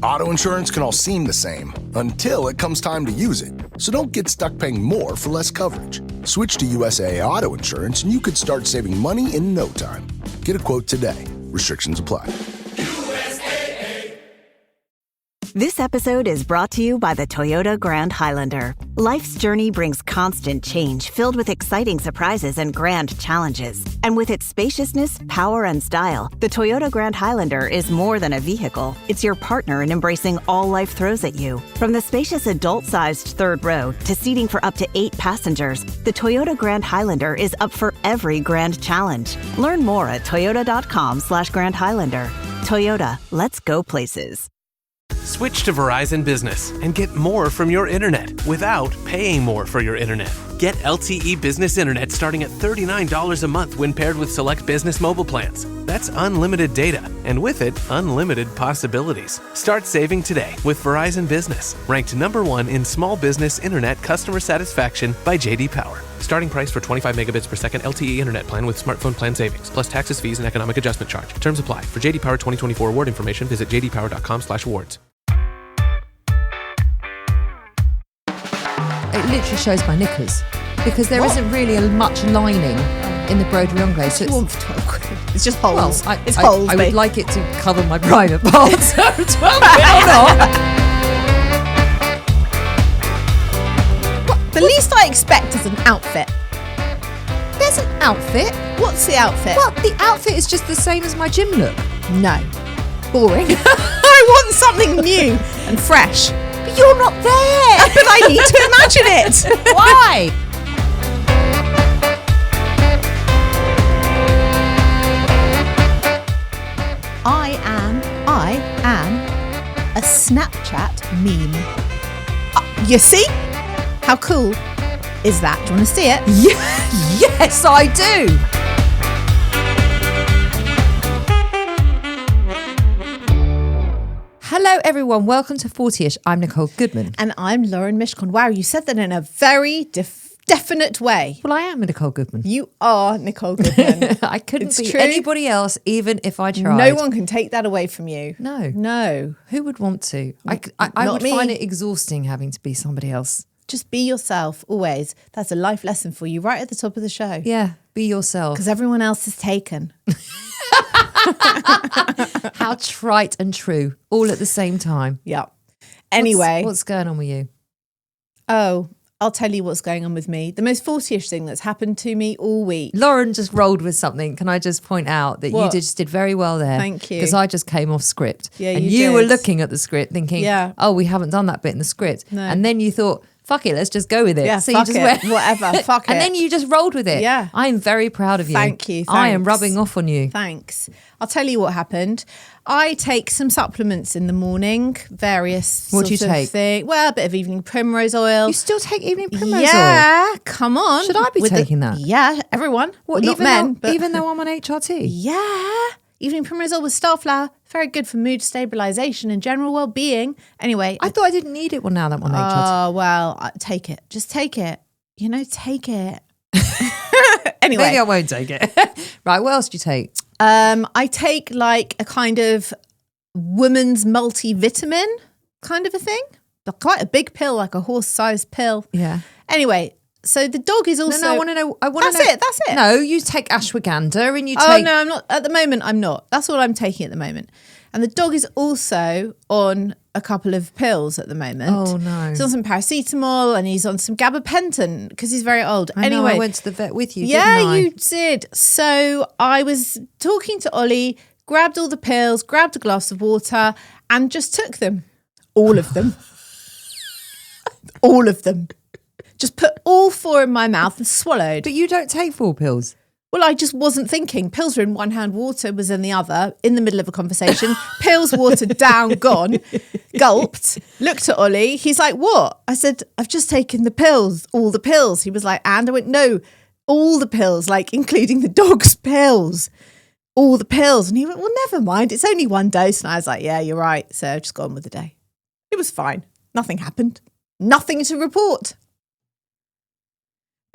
Auto insurance can all seem the same until it comes time to use it. So don't get stuck paying more for less coverage. Switch to USAA Auto Insurance and you could start saving money in no time. Get a quote today. Restrictions apply. This episode is brought to you by the Toyota Grand Highlander. Life's journey brings constant change filled with exciting surprises and grand challenges. And with its spaciousness, power, and style, the Toyota Grand Highlander is more than a vehicle. It's your partner in embracing all life throws at you. From the spacious adult-sized third row to seating for up to 8 passengers, the Toyota Grand Highlander is up for every grand challenge. Learn more at toyota.com/Grand Highlander. Toyota, let's go places. Switch to Verizon Business and get more from your internet without paying more for your internet. Get LTE Business Internet starting at $39 a month when paired with select business mobile plans. That's unlimited data, and with it, unlimited possibilities. Start saving today with Verizon Business, ranked #1 in small business internet customer satisfaction by J.D. Power. Starting price for 25 megabits per second LTE internet plan with smartphone plan savings, plus taxes, fees, and economic adjustment charge. Terms apply. For J.D. Power 2024 award information, visit jdpower.com/awards. It literally shows my knickers because there isn't really much lining in the broderie anglais. So Warmth talk. It's just holes. Well, it's holes. I would like it to cover my private parts. So 12 bit or not. The least I expect is an outfit. There's an outfit. What's the outfit? Well, the outfit is just the same as my gym look. No. Boring. I want something new and fresh. But you're not there. But I need to imagine it. Why? I am a Snapchat meme. You see? How cool is that? Do you want to see it? Yes, I do. Hello, everyone. Welcome to 40ish. I'm Nicole Goodman. And I'm Lauren Mishcon. Wow, you said that in a very definite way. Well, I am a Nicole Goodman. You are Nicole Goodman. I couldn't It's be true. anybody else, even if I tried. No one can take that away from you. No. Who would want to? I Not would me. find it exhausting having to be somebody else. Just be yourself, always. That's a life lesson for you right at the top of the show. Yeah, be yourself. Because everyone else is taken. How trite and true, all at the same time. Yeah. Anyway. What's going on with you? Oh, I'll tell you what's going on with me. The most 40ish thing that's happened to me all week. Lauren just rolled with something. Can I just point out that What? you just did very well there? Thank you. Because I just came off script. Yeah, and you were did. looking at the script thinking, Yeah. oh, we haven't done that bit in the script. No. And then you thought, fuck it, let's just go with it. Yeah, so fuck you just it. went, Whatever, fuck And it. then you just rolled with it. Yeah. I am very proud of you. Thank you, I am thanks. rubbing off on you. Thanks. I'll tell you what happened. I take some supplements in the morning, various What do you sorts of take? thing. Well, a bit of evening primrose oil. You still take evening primrose oil? Yeah, come on. Should I be With taking that? Yeah, everyone. Well, Not men, but even though I'm on HRT? yeah. Evening primrose oil with starflower. Very good for mood stabilization and general well-being. Anyway, I thought I didn't need it now that I'm on HRT. oh, well, take it. Just take it. You know, take it. Anyway. Maybe I won't take it. Right, what else do you take? I take like a kind of woman's multivitamin kind of a thing. Like quite a big pill, like a horse-sized pill. Yeah. Anyway, so the dog is also... No, I want to know. That's it, that's it. No, you take ashwagandha and you Oh, take... no, I'm not. At the moment, I'm not. That's all I'm taking at the moment. And the dog is also on a couple of pills at the moment. Oh, no. He's on some paracetamol and he's on some gabapentin because he's very old. I know, anyway, I went to the vet with you, yeah, didn't I? you did. So I was talking to Ollie, grabbed all the pills, grabbed a glass of water and just took them. All of them. All of them. Just put all 4 in my mouth and swallowed. But you don't take 4 pills. Well, I just wasn't thinking. Pills were in one hand, water was in the other, in the middle of a conversation. Pills, water, down, gone. Gulped. Looked at Ollie. He's like, what? I said, I've just taken the pills, all the pills. He was like, and? I went, no, all the pills, like including the dog's pills. All the pills. And he went, well, never mind. It's only 1 dose. And I was like, yeah, you're right. So I just got on with the day. It was fine. Nothing happened. Nothing to report.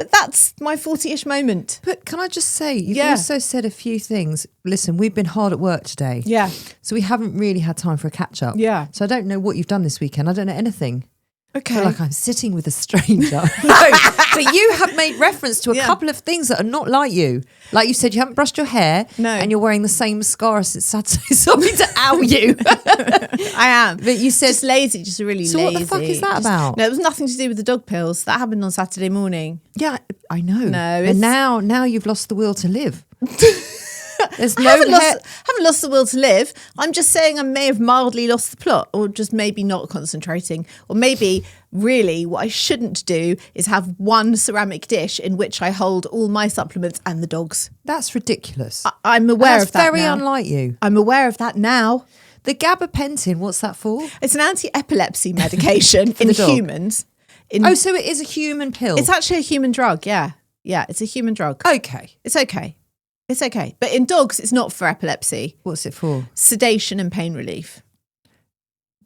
But that's my 40-ish moment. But can I just say, you've Yeah. also said a few things. Listen, we've been hard at work today. Yeah. So we haven't really had time for a catch up. Yeah. So I don't know what you've done this weekend. I don't know anything. I Okay. feel like I'm sitting with a stranger. No, but you have made reference to a Yeah. couple of things that are not like you. Like you said, you haven't brushed your hair. No. And you're wearing the same mascara since Saturday. Sorry to out you. I am. But you said... Just lazy, just really So lazy. what the fuck is that about? No, it was nothing to do with the dog pills. That happened on Saturday morning. Yeah, I know. No, And it's- now you've lost the will to live. There's I no haven't hair... lost the will to live. I'm just saying I may have mildly lost the plot, or just maybe not concentrating, or maybe really what I shouldn't do is have one ceramic dish in which I hold all my supplements and the dog's. That's ridiculous. I'm aware That's of that very now. unlike you. I'm aware of that now. The gabapentin, what's that for? It's an anti-epilepsy medication in the dog? humans. Oh, so it is a human pill. It's actually a human drug. Yeah, it's a human drug. Okay. It's okay. It's okay. But in dogs, it's not for epilepsy. What's it for? Sedation and pain relief.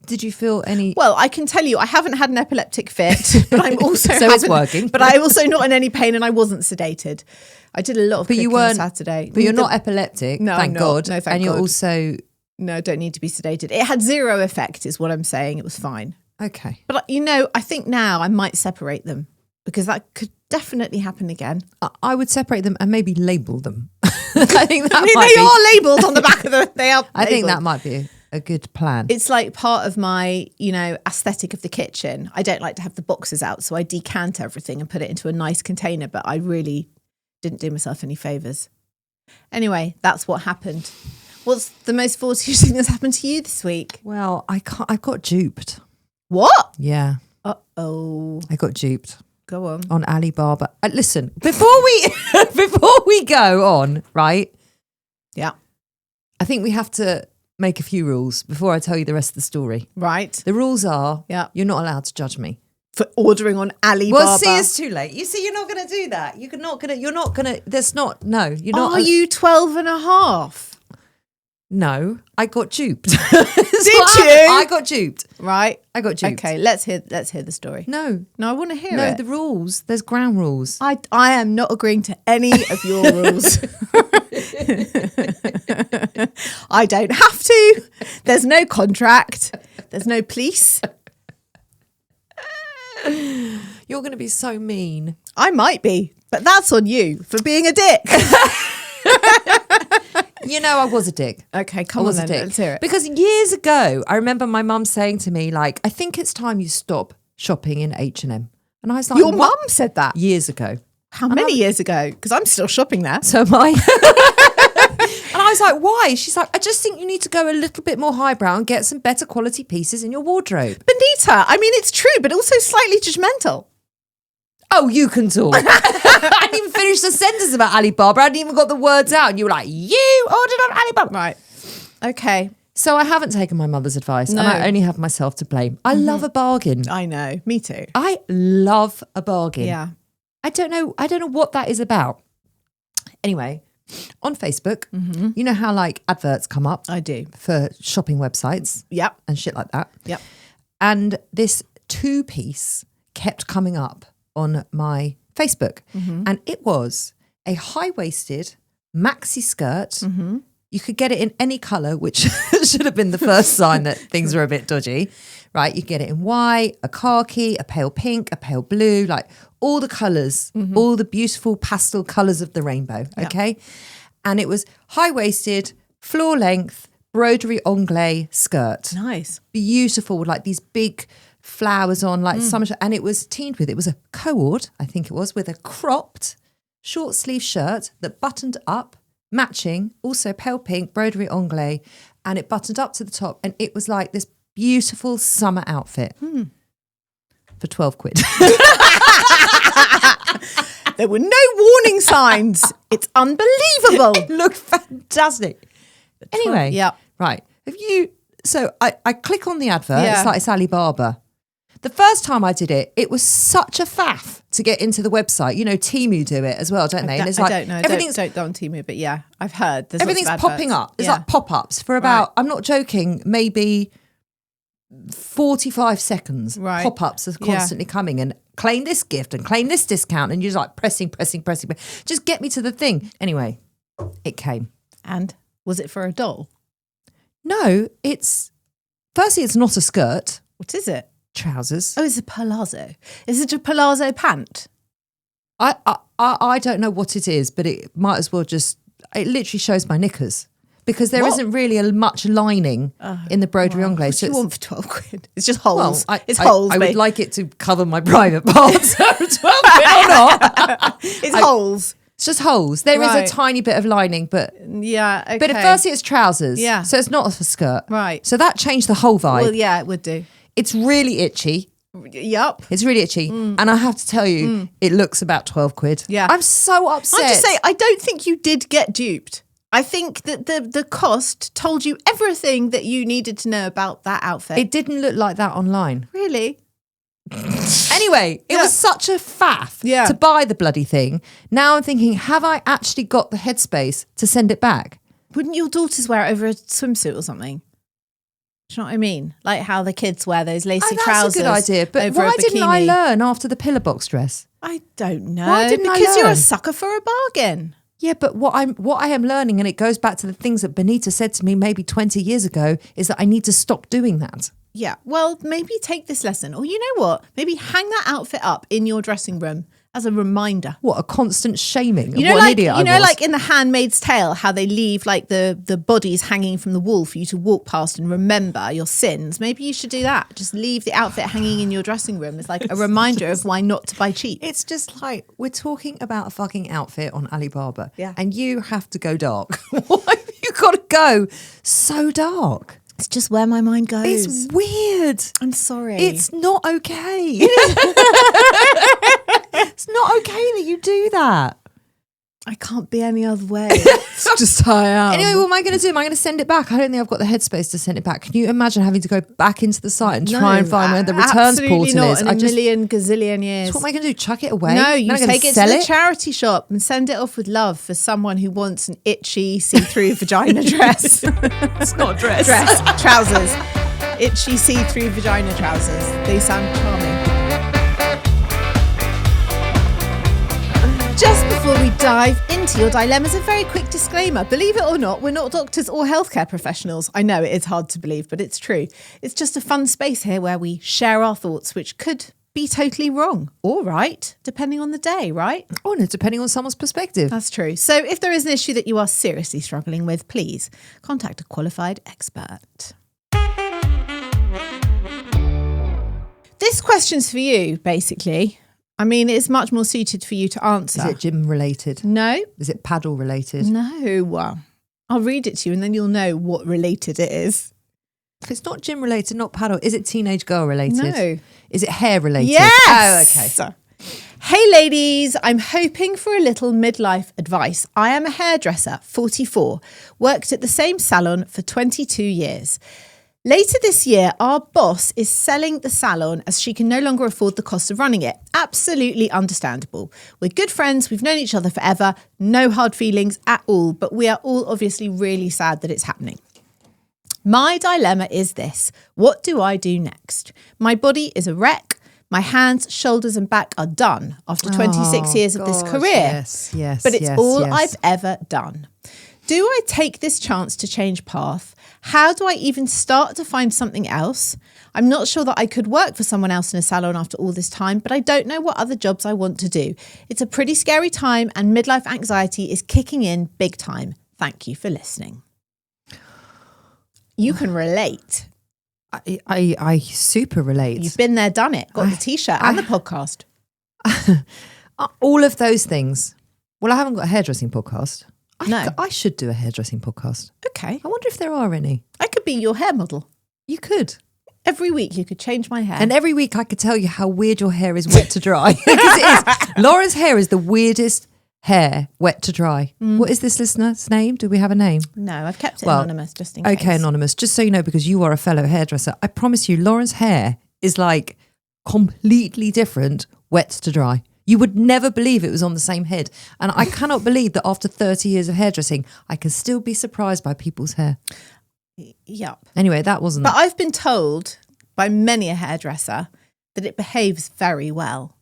Did you feel any... Well, I can tell you, I haven't had an epileptic fit, but I'm also So it's working. But I'm also not in any pain, and I wasn't sedated. I did a lot of But you cooking on weren't... Saturday. But you're not epileptic, No, thank I'm not. God. No, thank and you're God. also... No, don't need to be sedated. It had zero effect, is what I'm saying. It was fine. Okay. But I think now I might separate them, because that could definitely happen again. I would separate them and maybe label them. I think that I might mean, they be... are labelled on the back of the. They are. I think labelled. that might be a good plan. It's like part of my, aesthetic of the kitchen. I don't like to have the boxes out, so I decant everything and put it into a nice container, but I really didn't do myself any favours. Anyway, that's what happened. What's the most 40-ish thing that's happened to you this week? Well, I got duped. What? Yeah, Uh-oh. I got duped Go on. on Alibaba. Listen, before we go on, right? Yeah. I think we have to make a few rules before I tell you the rest of the story. Right. The rules are, Yeah. you're not allowed to judge me. For ordering on Alibaba. Well, see, it's too late. You see, you're not going to do that. You're not going to, there's not, no, you're not. Are you 12 and a half? No, I got duped. Did you? I got duped. Right. I got duped. Okay, let's hear the story. No, No, I want to hear no, it. the rules, there's ground rules. I am not agreeing to any of your rules. I don't have to. There's no contract. There's no police. You're going to be so mean. I might be, but that's on you for being a dick. You know, I was a dick. Okay, I come on was then. a dick. Let's hear it. Because years ago, I remember my mum saying to me, like, I think it's time you stop shopping in H&M. And I was like, Your what? mum said that. Years ago. How many years ago? Because I'm still shopping there. So am I. And I was like, why? She's like, I just think you need to go a little bit more highbrow and get some better quality pieces in your wardrobe. Benita, I mean, it's true, but also slightly judgmental. Oh, you can talk. I didn't even finish the sentence about Alibaba. I hadn't even got the words out. And you were like, you ordered on Alibaba. Right. Okay. So I haven't taken my mother's advice No. and I only have myself to blame. I love a bargain. I know. Me too. I love a bargain. Yeah. I don't know what that is about. Anyway, on Facebook, you know how like adverts come up I do. for shopping websites Yep. and shit like that. Yep. And this 2-piece kept coming up on my Facebook. And it was a high-waisted maxi skirt. You could get it in any colour, which should have been the first sign that things were a bit dodgy, right? You get it in white, a khaki, a pale pink, a pale blue, like all the colours, all the beautiful pastel colours of the rainbow, okay? And it was high-waisted, floor length, broderie anglais skirt. Nice. Beautiful, with like these big flowers on, like summer, and it was teamed with, it was a cord, I think it was, with a cropped short sleeve shirt that buttoned up, matching, also pale pink, broderie anglais, and it buttoned up to the top, and it was like this beautiful summer outfit for 12 quid. There were no warning signs. It's unbelievable. It looked fantastic. Anyway, Yeah. right. Have you, so I click on the advert, Yeah. it's like it's Alibaba. The first time I did it, it was such a faff to get into the website. You know, Temu do it as well, don't they? And it's I like don't know. everything's Don't go on Temu, but yeah, I've heard. There's everything's lots of popping adverts. up. There's Yeah. like pop-ups for about, I'm not joking, maybe 45 seconds. Right. Pop-ups are Yeah. constantly coming, and claim this gift and claim this discount. And you're just like pressing. Just get me to the thing. Anyway, it came. And was it for a doll? No, firstly, it's not a skirt. What is it? Trousers. Oh, it's a palazzo. Is it a palazzo pant? I don't know what it is, but it might as well it literally shows my knickers. Because there isn't really much lining in the broderie anglaise. What do you want for 12 quid? It's just Well, holes. It's holes, I mate. would like it to cover my private parts. So 12 quid or not. It's holes. It's just holes. There is Right. a tiny bit of lining, but Yeah, okay. but at first it's trousers. Yeah. So it's not a skirt. Right. So that changed the whole vibe. Well, yeah, it would do. It's really itchy. Yup. It's really itchy. And I have to tell you, it looks about 12 quid. Yeah. I'm so upset. I just say, I don't think you did get duped. I think that the cost told you everything that you needed to know about that outfit. It didn't look like that online. Really? Anyway, it Yeah. was such a faff Yeah. to buy the bloody thing. Now I'm thinking, have I actually got the headspace to send it back? Wouldn't your daughters wear it over a swimsuit or something? Do you know what I mean? Like how the kids wear those lacy That's trousers. a good idea. But over why a didn't I bikini. learn after the pillar box dress? I don't know. Why didn't I because you're a learn? sucker for a bargain. Yeah, but what I am learning, and it goes back to the things that Benita said to me maybe 20 years ago, is that I need to stop doing that. Yeah. Well, maybe take this lesson. Or you know what? Maybe hang that outfit up in your dressing room as a reminder. What a constant shaming. You know, what an like idiot I you know, was. like in The Handmaid's Tale, how they leave like the bodies hanging from the wall for you to walk past and remember your sins. Maybe you should do that. Just leave the outfit hanging in your dressing room as like a reminder of why not to buy cheap. It's just like we're talking about a fucking outfit on Alibaba, Yeah. and you have to go dark. Why have you got to go so dark? It's just where my mind goes. It's weird. I'm sorry. It's not okay. It's not okay that you do that. I can't be any other way. It's just how I am. Anyway, what am I going to do? Am I going to send it back? I don't think I've got the headspace to send it back. Can you imagine having to go back into the site and try and find where the returns absolutely portal not is? in a million gazillion years. What am I going to do? Chuck it away? No, Then you I'm gonna take it to sell the charity shop and send it off with love for someone who wants an itchy see-through vagina dress. It's not a dress. Trousers. Itchy see-through vagina trousers. They sound charming. Just before we dive into your dilemmas, a very quick disclaimer. Believe it or not, we're not doctors or healthcare professionals. I know it is hard to believe, but it's true. It's just a fun space here where we share our thoughts, which could be totally wrong or right, depending on the day, right? Oh, no, depending on someone's perspective. That's true. So if there is an issue that you are seriously struggling with, please contact a qualified expert. This question's for you, basically. I mean, it's much more suited for you to answer. Is it gym related? No. Is it paddle related? No. I'll read it to you and then you'll know what related it is. If it's not gym related, not paddle, is it teenage girl related? No. Is it hair related? Yes! Oh, okay. Hey ladies, I'm hoping for a little midlife advice. I am a hairdresser, 44, worked at the same salon for 22 years. Later this year, our boss is selling the salon as she can no longer afford the cost of running it. Absolutely understandable. We're good friends. We've known each other forever. No hard feelings at all, but we are all obviously really sad that it's happening. My dilemma is this. What do I do next? My body is a wreck. My hands, shoulders and back are done after 26 years of this gosh, career. Yes. But it's all yes. I've ever done. Do I take this chance to change path? How do I even start to find something else? I'm not sure that I could work for someone else in a salon after all this time, but I don't know what other jobs I want to do. It's a pretty scary time and midlife anxiety is kicking in big time. Thank you for listening. You can relate. I super relate. You've been there, done it. Got the t-shirt and the podcast. All of those things. Well, I haven't got a hairdressing podcast. No. I should do a hairdressing podcast. Okay. I wonder if there are any. I could be your hair model. You could. Every week you could change my hair. And every week I could tell you how weird your hair is wet to dry. Because it is. Laura's hair is the weirdest hair wet to dry. What is this listener's name? Do we have a name? No, I've kept it anonymous just in case. Okay, anonymous. Just so you know, because you are a fellow hairdresser, I promise you, Lauren's hair is like completely different wet to dry. You would never believe it was on the same head. And I cannot believe that after 30 years of hairdressing, I can still be surprised by people's hair. Yep. Anyway, that wasn't... But I've been told by many a hairdresser that it behaves very well.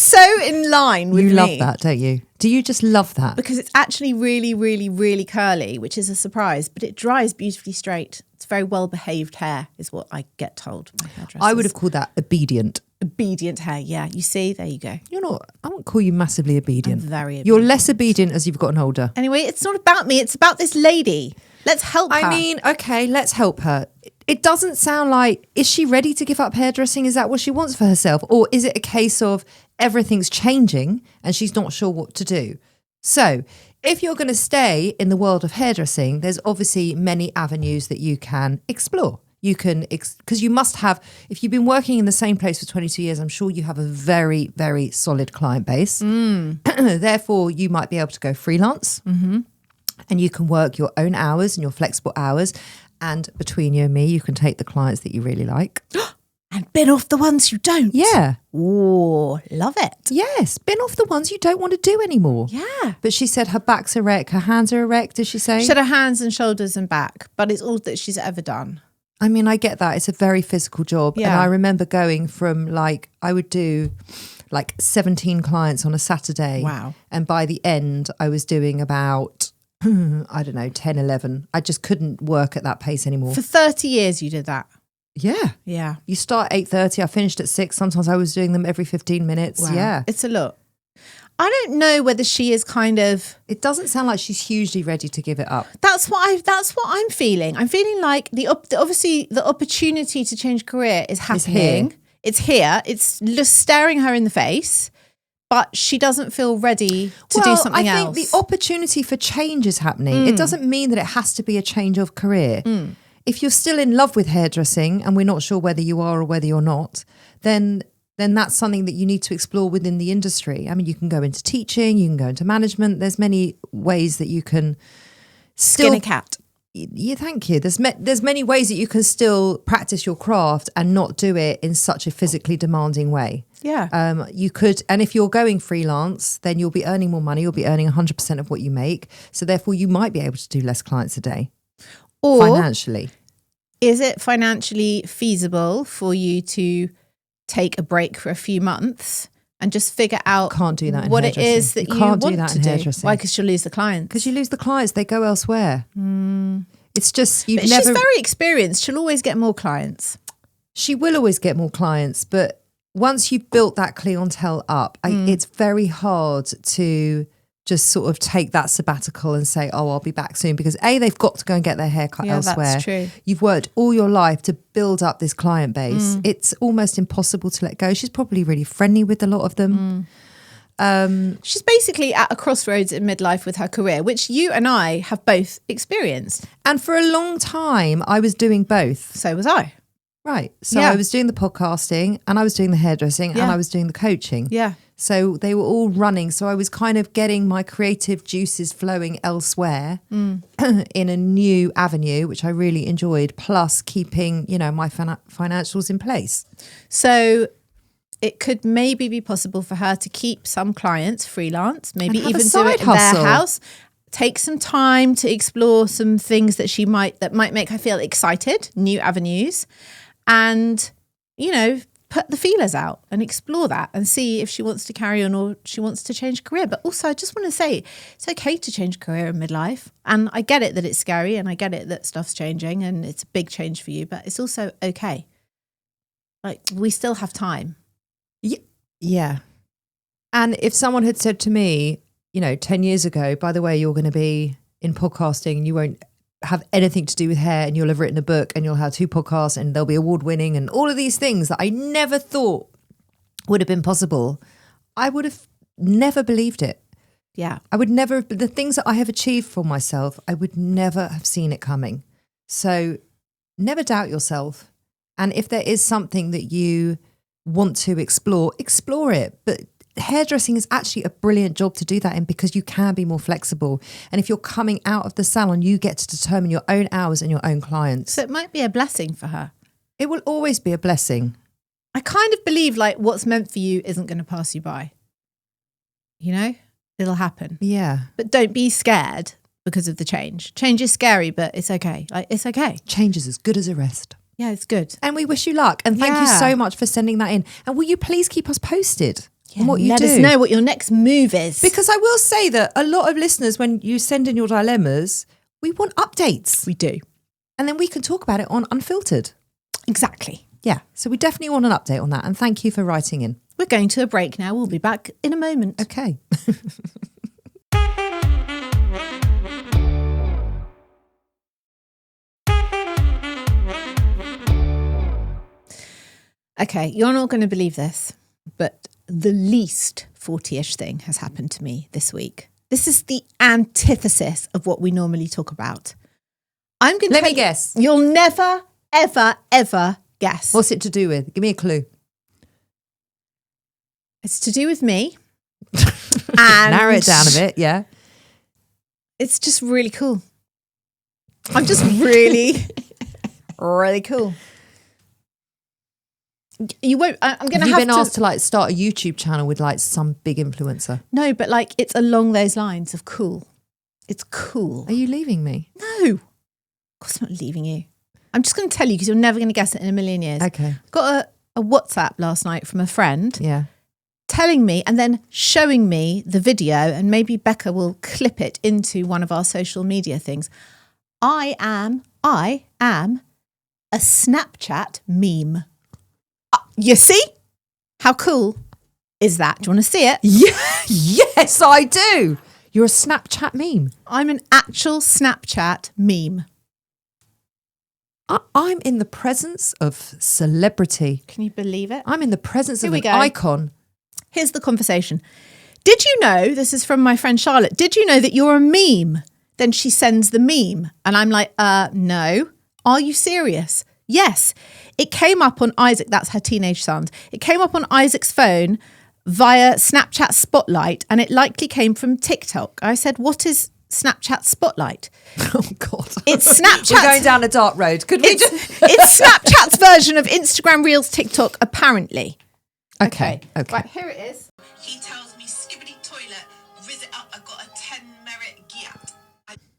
so in line with You me. love that, don't you? Do you just love that? Because it's actually really, really, really curly, which is a surprise, but it dries beautifully straight. It's very well-behaved hair, is what I get told. My hairdressers. I would have called that obedient. Obedient hair, yeah. You see, there you go. You're not, I won't call you massively obedient. I'm very obedient. You're less obedient as you've gotten older. Anyway, it's not about me. It's about this lady. Let's help her. I mean, okay, let's help her. It doesn't sound like, is she ready to give up hairdressing? Is that what she wants for herself? Or is it a case of everything's changing and she's not sure what to do? So if you're going to stay in the world of hairdressing, there's obviously many avenues that you can explore. You can, because you must have, if you've been working in the same place for 22 years, I'm sure you have a very, very solid client base. Therefore, you might be able to go freelance and you can work your own hours and your flexible hours. And between you and me, you can take the clients that you really like. And bin off the ones you don't. Yeah. Oh, love it. Yes. Bin off the ones you don't want to do anymore. Yeah. But she said her back's erect, her hands are erect, did she say? She had her hands and shoulders and back, but it's all that she's ever done. I mean, I get that. It's a very physical job. Yeah. And I remember going from like, I would do like 17 clients on a Saturday. Wow. And by the end, I was doing about, I don't know, 10, 11. I just couldn't work at that pace anymore. For 30 years you did that. Yeah. Yeah. You start at 8:30, I finished at 6. Sometimes I was doing them every 15 minutes. Wow. Yeah. It's a lot. I don't know whether she is kind of. It doesn't sound like she's hugely ready to give it up. That's what I'm feeling. I'm feeling like obviously the opportunity to change career is happening. It's here. It's just staring her in the face, but she doesn't feel ready to do something else. I think the opportunity for change is happening. It doesn't mean that it has to be a change of career. If you're still in love with hairdressing, and we're not sure whether you are or whether you're not, then that's something that you need to explore within the industry. I mean, you can go into teaching, you can go into management. There's many ways that you can still Skin a cat. Yeah, thank you. There's many ways that you can still practice your craft and not do it in such a physically demanding way. Yeah. You could, and if you're going freelance, then you'll be earning more money. You'll be earning 100% of what you make. So therefore, you might be able to do less clients a day. Or financially, is it financially feasible for you to take a break for a few months and just figure out can't do that in what it hairdressing. is that you can't want do that to in do? hairdressing. Why? Because she'll lose the clients. Because you lose the clients, they go elsewhere. It's just But she's very experienced. She'll always get more clients. She will always get more clients, but once you've built that clientele up, it's very hard to just sort of take that sabbatical and say, oh, I'll be back soon. Because A, they've got to go and get their hair cut elsewhere. That's true. You've worked all your life to build up this client base. It's almost impossible to let go. She's probably really friendly with a lot of them. She's basically at a crossroads in midlife with her career, which you and I have both experienced. And for a long time, I was doing both. So was I. Right. So Yeah. I was doing the podcasting and I was doing the hairdressing and Yeah. I was doing the coaching. Yeah. So they were all running. So I was kind of getting my creative juices flowing elsewhere in a new avenue, which I really enjoyed, plus keeping, my financials in place. So it could maybe be possible for her to keep some clients freelance, maybe And have a even do side it in hustle. their house. Take some time to explore some things that that might make her feel excited, new avenues, and put the feelers out and explore that and see if she wants to carry on or she wants to change career. But also, I just want to say it's okay to change career in midlife, and I get it that it's scary, and I get it that stuff's changing, and it's a big change for you. But it's also okay. Like, we still have time. Yeah. And if someone had said to me, 10 years ago, by the way, you're going to be in podcasting and you won't have anything to do with hair and you'll have written a book and you'll have 2 podcasts and they'll be award winning and all of these things that I never thought would have been possible, I would have never believed it. Yeah. I would never, the things that I have achieved for myself, I would never have seen it coming. So never doubt yourself. And if there is something that you want to explore it. But hairdressing is actually a brilliant job to do that in because you can be more flexible. And if you're coming out of the salon, you get to determine your own hours and your own clients. So it might be a blessing for her. It will always be a blessing. I kind of believe like what's meant for you isn't going to pass you by. It'll happen. Yeah. But don't be scared because of the change. Change is scary, but it's okay. Like, it's okay. Change is as good as a rest. Yeah, it's good. And we wish you luck. And thank you Yeah. so much for sending that in. And will you please keep us posted? and what you let do. us know what your next move is. Because I will say that a lot of listeners, when you send in your dilemmas, we want updates. We do. And then we can talk about it on Unfiltered. Exactly. Yeah. So we definitely want an update on that. And thank you for writing in. We're going to a break now. We'll be back in a moment. Okay. Okay, you're not going to believe this, but the least 40-ish thing has happened to me this week. This is the antithesis of what we normally talk about. I'm going to Let me guess. You'll never, ever, ever guess. What's it to do with? Give me a clue. It's to do with me. And Narrow it down a bit, yeah. It's just really cool. I'm just really, really cool. You won't. I'm going to Have have you been asked to like start a YouTube channel with like some big influencer? No, but like it's along those lines of cool. It's cool. Are you leaving me? No, of course I'm not leaving you. I'm just going to tell you because you're never going to guess it in a million years. Okay. Got a WhatsApp last night from a friend Yeah. telling me and then showing me the video, and maybe Becca will clip it into one of our social media things. I am a Snapchat meme. You see? How cool is that? Do you want to see it? Yeah. Yes, I do. You're a Snapchat meme. I'm an actual Snapchat meme. I'm in the presence of celebrity. Can you believe it? I'm in the presence Here of we an go. icon. Here's the conversation. Did you know, this is from my friend Charlotte, did you know that you're a meme? Then she sends the meme. And I'm like, no. Are you serious? Yes. It came up on Isaac, that's her teenage son. It came up on Isaac's phone via Snapchat Spotlight, and it likely came from TikTok. I said, what is Snapchat Spotlight? Oh, God. It's Snapchat. We're going down a dark road. Could we just... It's Snapchat's version of Instagram Reels, TikTok, apparently. Okay. Right, here it is. He tells me, skibbity toilet, visit up, I got a 10 merit gear.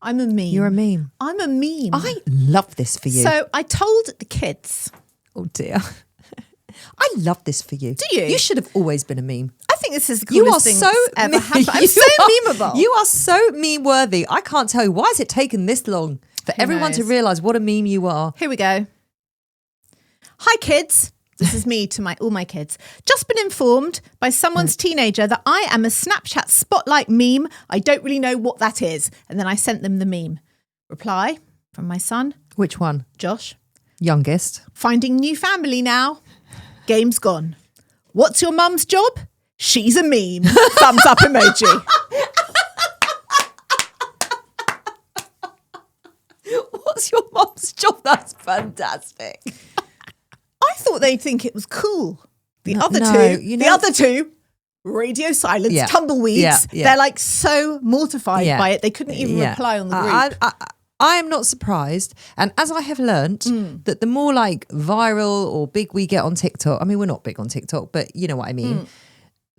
I'm a meme. You're a meme. I'm a meme. I love this for you. So I told the kids. Oh, dear. I love this for you. Do you? You should have always been a meme. I think this is the You coolest are thing so that's ever happened. I'm you so are- memeable. You are so meme worthy. I can't tell you. Why has it taken this long for Who everyone to knows? realise what a meme you are? Here we go. Hi, kids. This is me to all my kids. Just been informed by someone's teenager that I am a Snapchat Spotlight meme. I don't really know what that is. And then I sent them the meme. Reply from my son, Which one? Josh. Youngest. Finding new family now. Game's gone. What's your mum's job? She's a meme. Thumbs up emoji. What's your mom's job? That's fantastic. I thought they'd think it was cool. The No, other no, two, you the know- other two, radio silence, Yeah. tumbleweeds. Yeah, yeah. They're like so mortified Yeah. by it. They couldn't even Yeah. reply on the group. I am not surprised. And as I have learnt, that the more like viral or big we get on TikTok, I mean, we're not big on TikTok, but you know what I mean,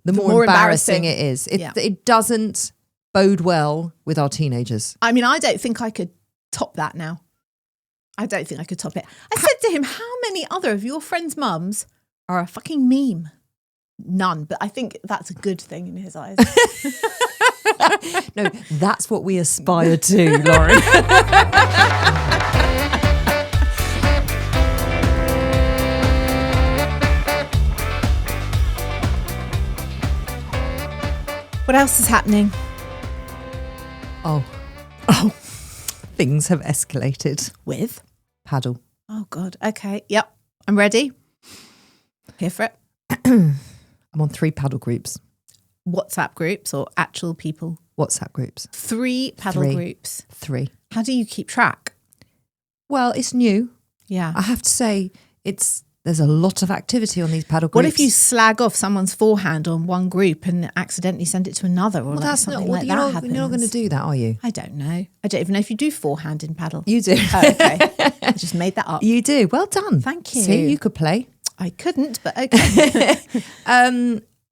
the more more embarrassing embarrassing. it is. Yeah. It doesn't bode well with our teenagers. I mean, I don't think I could top that now. I don't think I could top it. I said to him, how many other of your friends' mums are a fucking meme? None, but I think that's a good thing in his eyes. No, that's what we aspire to, Lauren. What else is happening? Oh, things have escalated. With? Paddle. Oh, God. Okay. Yep. I'm ready. Here for it. I'm on 3 paddle groups. WhatsApp groups or actual people? WhatsApp groups. 3 paddle 3. groups. 3. How do you keep track? Well, it's new. Yeah. I have to say, there's a lot of activity on these paddle groups. What if you slag off someone's forehand on one group and accidentally send it to another, or Well, like that's something not. like You're that not happens? going to do that, are you? I don't know. I don't even know if you do forehand in paddle. You do. Oh, okay. I just made that up. You do. Well done. Thank you. See, you could play. I couldn't, but okay.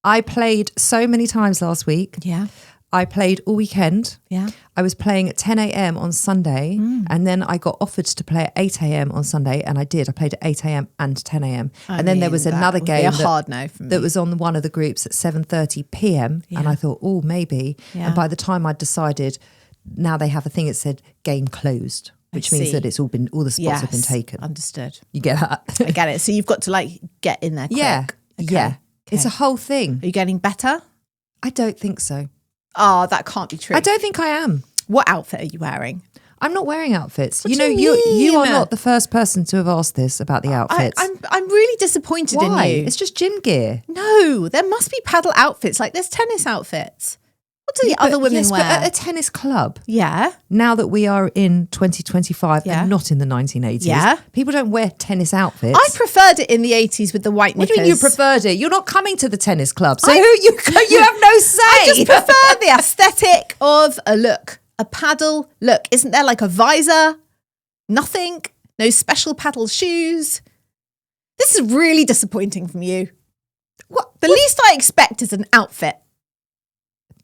I played so many times last week. Yeah. I played all weekend. Yeah. I was playing at 10 a.m. on Sunday, and then I got offered to play at 8 a.m. on Sunday, and I did. I played at 8 a.m. and 10 a.m. And then there was another game a hard no for me. that was on one of the groups at 7:30 p.m. And I thought, oh, maybe. Yeah. And by the time I decided, now they have a thing that said game closed, which means that all the spots have been taken. Understood. You get that? I get it. So you've got to like get in there quick. Yeah. Okay. Yeah. It's a whole thing. Are you getting better? I don't think so. Oh, that can't be true. I don't think I am. What outfit are you wearing? I'm not wearing outfits. What You do know, you you are mean? not the first person to have asked this about the outfits. I'm really disappointed Why? in you. It's just gym gear. No, there must be paddle outfits. Like there's tennis outfits. What do the other women wear? But at a tennis club, Yeah. now that we are in 2025 Yeah. and not in the 1980s, Yeah. people don't wear tennis outfits. I preferred it in the 80s with the white What knickers. do you mean you preferred it? You're not coming to the tennis club, so you have no say. I just prefer the aesthetic of a look, a paddle look. Isn't there like a visor? Nothing? No special paddle shoes? This is really disappointing from you. The least I expect is an outfit.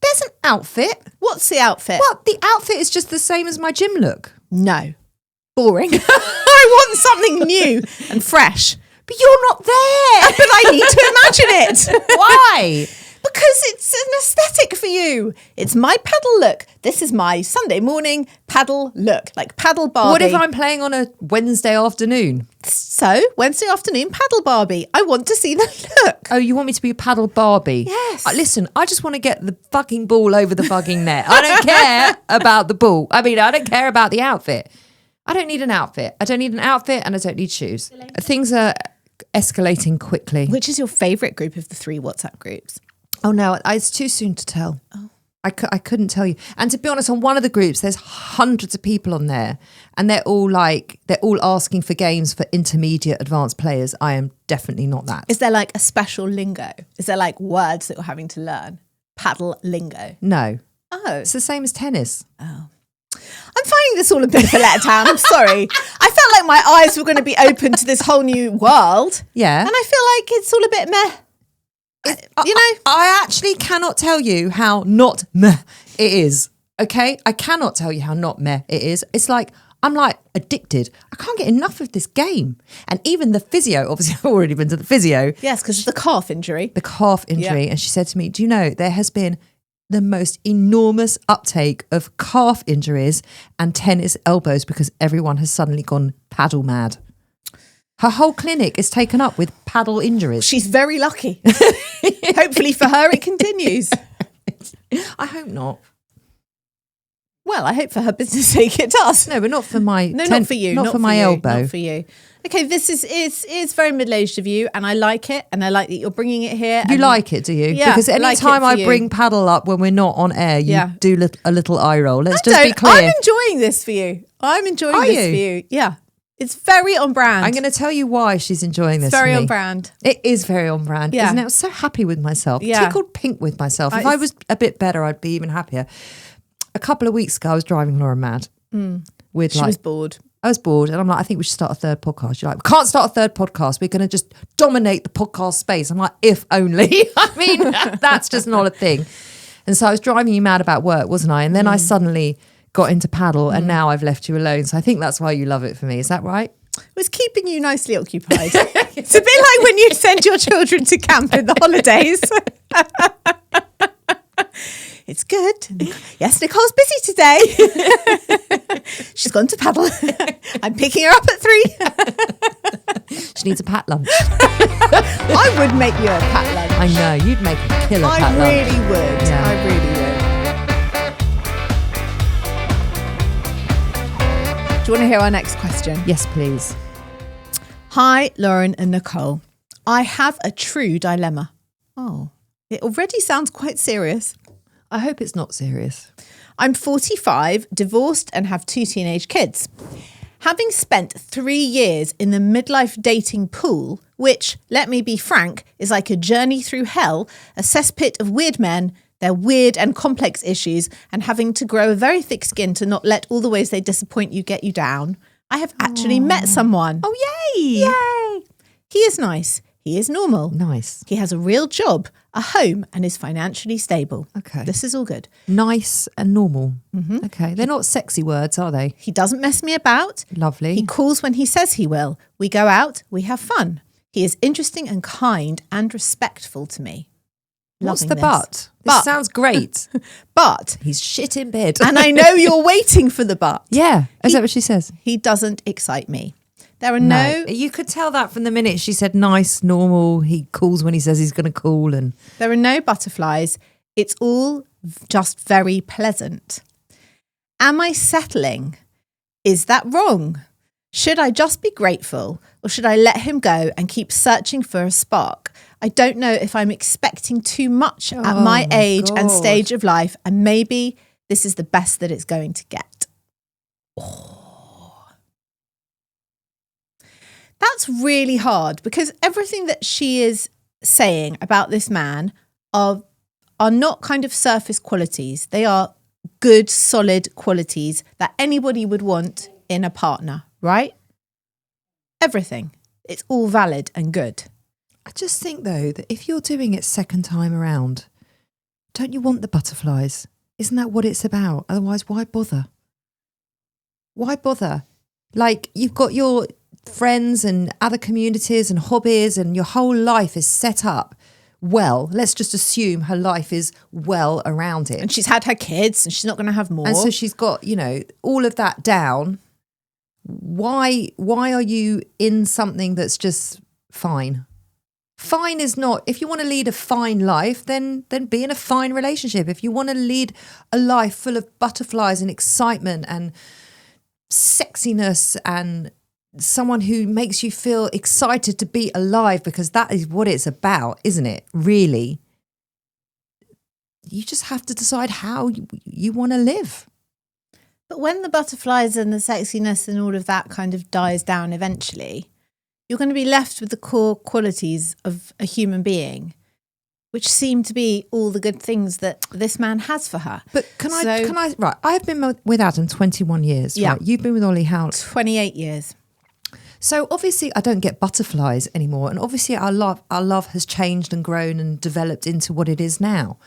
There's an outfit. What's the outfit? Well, the outfit is just the same as my gym look. No. Boring. I want something new and fresh. But you're not there. But I need to imagine it. Why? Because it's an aesthetic for you. It's my paddle look. This is my Sunday morning paddle look, like paddle Barbie. What if I'm playing on a Wednesday afternoon? So, Wednesday afternoon, paddle Barbie. I want to see the look. Oh, you want me to be a paddle Barbie? Yes. Listen, I just want to get the fucking ball over the fucking net. I don't care about the ball. I mean, I don't care about the outfit. I don't need an outfit. I don't need an outfit and I don't need shoes. Things are escalating quickly. Which is your favourite group of the 3 WhatsApp groups? Oh, no, it's too soon to tell. Oh. I couldn't tell you. And to be honest, on one of the groups, there's hundreds of people on there and they're all asking for games for intermediate advanced players. I am definitely not that. Is there like a special lingo? Is there like words that you're having to learn? Paddle lingo? No. Oh. It's the same as tennis. Oh. I'm finding this all a bit of a letdown. I'm sorry. I felt like my eyes were going to be open to this whole new world. Yeah. And I feel like it's all a bit meh. I actually cannot tell you how not meh it is. Okay? I cannot tell you how not meh it is. It's like, I'm like addicted. I can't get enough of this game. And even the physio, obviously I've already been to the physio. Yes, because of the calf injury. The calf injury. Yeah. And she said to me, do you know, there has been the most enormous uptake of calf injuries and tennis elbows because everyone has suddenly gone paddle mad. Her whole clinic is taken up with paddle injuries. She's very lucky. Hopefully for her it continues. I hope not. Well, I hope for her business sake it does. No, but not for my... not for you. Not for my elbow. Not for you. Okay, this is very middle-aged of you, and I like it, and I like that you're bringing it here. You like it, do you? Yeah, because any like it time for I you. bring paddle up when we're not on air, you Yeah. do a little eye roll. Let's I just be don't. clear. I'm enjoying this for you. I'm enjoying Are this you? for you. Yeah. It's very on brand. I'm going to tell you why she's enjoying this. It's very for me. on brand. It is very on brand, Yeah. isn't it? I was so happy with myself. Yeah. Tickled pink with myself. If I- I was a bit better, I'd be even happier. A couple of weeks ago, I was driving Laura mad. With She was bored. I was bored and I'm like, I think we should start a third podcast. You're like, we can't start a third podcast. We're going to just dominate the podcast space. I'm like, if only. I mean, that's just not a thing. And so I was driving you mad about work, wasn't I? And then I suddenly got into paddle and now I've left you alone. So I think that's why you love it for me. Is that right? It was keeping you nicely occupied. It's a bit like when you send your children to camp in the holidays. It's good. Yes, Nicole's busy today. She's gone to paddle. I'm picking her up at 3. She needs a pat lunch. I would make you a pat lunch. I know, you'd make a killer I pat lunch. really would. Yeah. I really would. Do you want to hear our next question? Yes, please. Hi, Lauren and Nicole. I have a true dilemma. Oh, it already sounds quite serious. I hope it's not serious. I'm 45, divorced and have 2 teenage kids. Having spent 3 years in the midlife dating pool, which, let me be frank, is like a journey through hell, a cesspit of weird men, their weird and complex issues, and having to grow a very thick skin to not let all the ways they disappoint you get you down, I have actually met someone. Oh, yay! Yay! He is nice. He is normal. Nice. He has a real job, a home, and is financially stable. Okay. This is all good. Nice and normal. Okay. They're not sexy words, are they? He doesn't mess me about. Lovely. He calls when he says he will. We go out, we have fun. He is interesting and kind and respectful to me. What's Loving the this. but? This But. sounds great. But, He's shit in bed. and I know you're waiting for the but. yeah. Is that what she says? He doesn't excite me. There are no You could tell that from the minute she said nice, normal. He calls when he says he's going to call. And There are no butterflies. It's all just very pleasant. Am I settling? Is that wrong? Should I just be grateful, or should I let him go and keep searching for a spark? I don't know if I'm expecting too much at my age and God. stage of life, and maybe this is the best that it's going to get. That's really hard, because everything that she is saying about this man are not kind of surface qualities. They are good, solid qualities that anybody would want in a partner, right? Everything. It's all valid and good. I just think, though, that if you're doing it second time around, don't you want the butterflies? Isn't that what it's about? Otherwise, why bother? Why bother? Like, you've got your friends and other communities and hobbies, and your whole life is set up well. Let's just assume her life is well around it. And she's had her kids and she's not going to have more. And so she's got, all of that down. Why are you in something that's just fine? Fine is not, if you want to lead a fine life, then be in a fine relationship. If you want to lead a life full of butterflies and excitement and sexiness and someone who makes you feel excited to be alive, because that is what it's about, isn't it? Really. You just have to decide how you want to live. But when the butterflies and the sexiness and all of that kind of dies down eventually, you're going to be left with the core qualities of a human being, which seem to be all the good things that this man has for her. But can I, right, I've been with Adam 21 years, Yeah. right? You've been with Ollie how? 28 years. So obviously I don't get butterflies anymore. And obviously our love has changed and grown and developed into what it is now.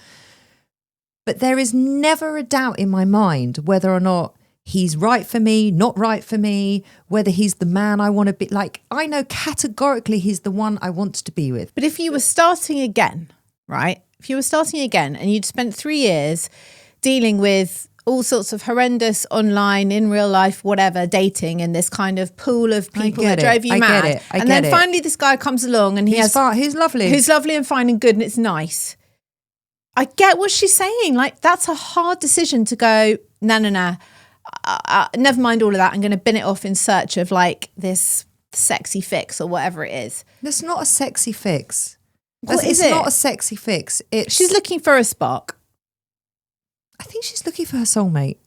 But there is never a doubt in my mind whether or not he's right for me, not right for me, whether he's the man I want to be. Like, I know categorically he's the one I want to be with. But if you were starting again, right? If you were starting again and you'd spent 3 years dealing with all sorts of horrendous online, in real life, whatever, dating in this kind of pool of people that drove you mad. And then finally this guy comes along and He's lovely. Who's lovely and fine and good and it's nice. I get what she's saying. Like, that's a hard decision to go, no. Never mind all of that. I'm going to bin it off in search of like this sexy fix or whatever it is. That's not a sexy fix. What is it's it? not a sexy fix. She's looking for a spark. I think she's looking for her soulmate.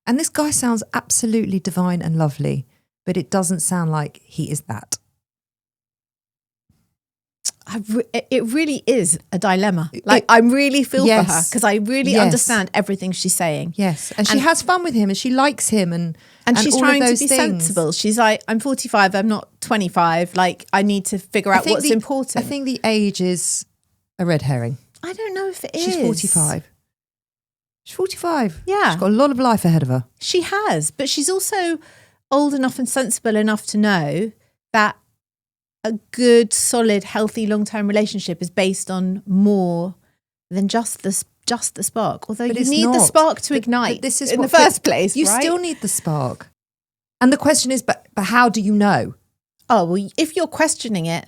And this guy sounds absolutely divine and lovely, but it doesn't sound like he is that. It really is a dilemma. Like, I really feel for her because I really understand everything she's saying. Yes. And she has fun with him and she likes him and she's all trying of to those be things. sensible. She's like, I'm 45, I'm not 25. Like, I need to figure out what's important. I think the age is a red herring. I don't know if it is. She's 45. She's 45. Yeah. She's got a lot of life ahead of her. She has, but she's also old enough and sensible enough to know that a good, solid, healthy, long-term relationship is based on more than just the spark. Although But you it's need the not. spark to But ignite this is in the what- first place, You right? still need the spark. And the question is, but how do you know? Oh, well, if you're questioning it,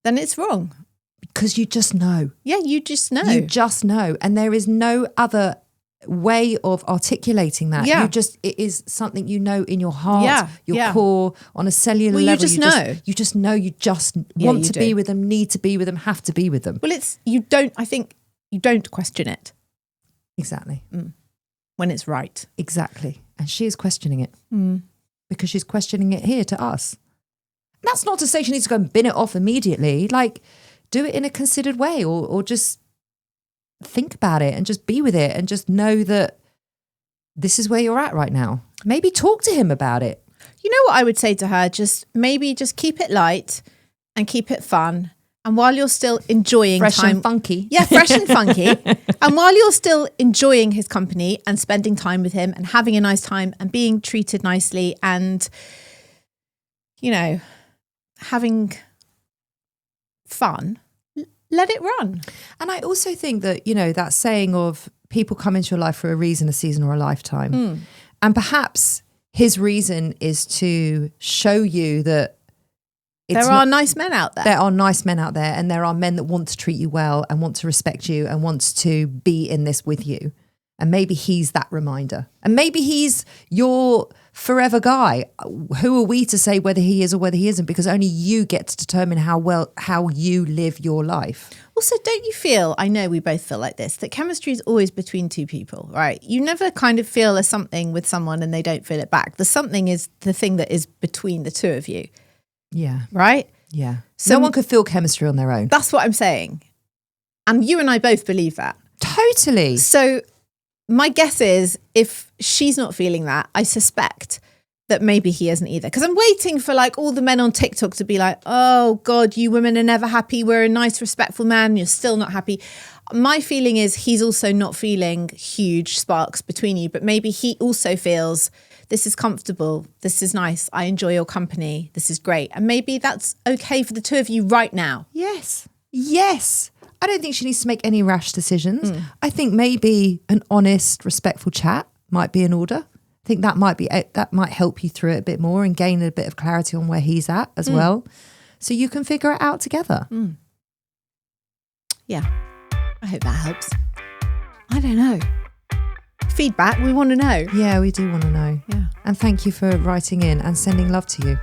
then it's wrong. Because you just know. Yeah, you just know. You just know. And there is no other way of articulating that. Yeah. It is something you know in your heart, your yeah. core, on a cellular Well, you level. just know. You just know, you just Yeah, want you to do. be with them, need to be with them, have to be with them. Well, I think you don't question it Exactly. when it's right. Exactly. And she is questioning it because she's questioning it here to us. That's not to say she needs to go and bin it off immediately. Like, do it in a considered way or just think about it and just be with it and just know that this is where you're at right now. Maybe talk to him about it. You know what I would say to her? Just keep it light and keep it fun. And while you're still enjoying Fresh time, and funky. Yeah, fresh and funky. And while you're still enjoying his company and spending time with him and having a nice time and being treated nicely and, you know, having fun, let it run. And I also think that, you know, that saying of people come into your life for a reason, a season, or a lifetime. And perhaps his reason is to show you that there are nice men out there. There are nice men out there, and there are men that want to treat you well and want to respect you and wants to be in this with you. And maybe he's that reminder. And maybe he's your forever guy. Who are we to say whether he is or whether he isn't? Because only you get to determine how you live your life. Also, don't you feel, I know we both feel like this, that chemistry is always between two people, right? You never kind of feel a something with someone and they don't feel it back. The something is the thing that is between the two of you. Yeah. Right? Yeah. So no one could feel chemistry on their own. That's what I'm saying. And you and I both believe that. Totally. So my guess is if she's not feeling that, I suspect that maybe he isn't either. Because I'm waiting for like all the men on TikTok to be like, oh God, you women are never happy. We're a nice, respectful man. You're still not happy. My feeling is he's also not feeling huge sparks between you, but maybe he also feels this is comfortable. This is nice. I enjoy your company. This is great. And maybe that's okay for the two of you right now. Yes. Yes. I don't think she needs to make any rash decisions. I think maybe an honest, respectful chat might be in order. I think that might help you through it a bit more and gain a bit of clarity on where he's at as well. So you can figure it out together. Yeah. I hope that helps. I don't know. Feedback, we want to know. Yeah, we do want to know. Yeah. And thank you for writing in and sending love to you.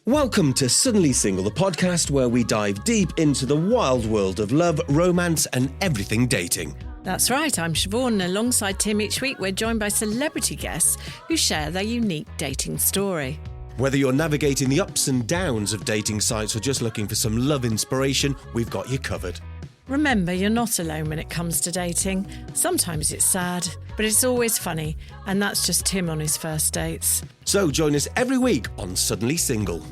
Welcome to Suddenly Single, the podcast where we dive deep into the wild world of love, romance, and everything dating. That's right, I'm Siobhan, and alongside Tim each week we're joined by celebrity guests who share their unique dating story. Whether you're navigating the ups and downs of dating sites or just looking for some love inspiration, we've got you covered. Remember, you're not alone when it comes to dating. Sometimes it's sad, but it's always funny, and that's just Tim on his first dates. So join us every week on Suddenly Single.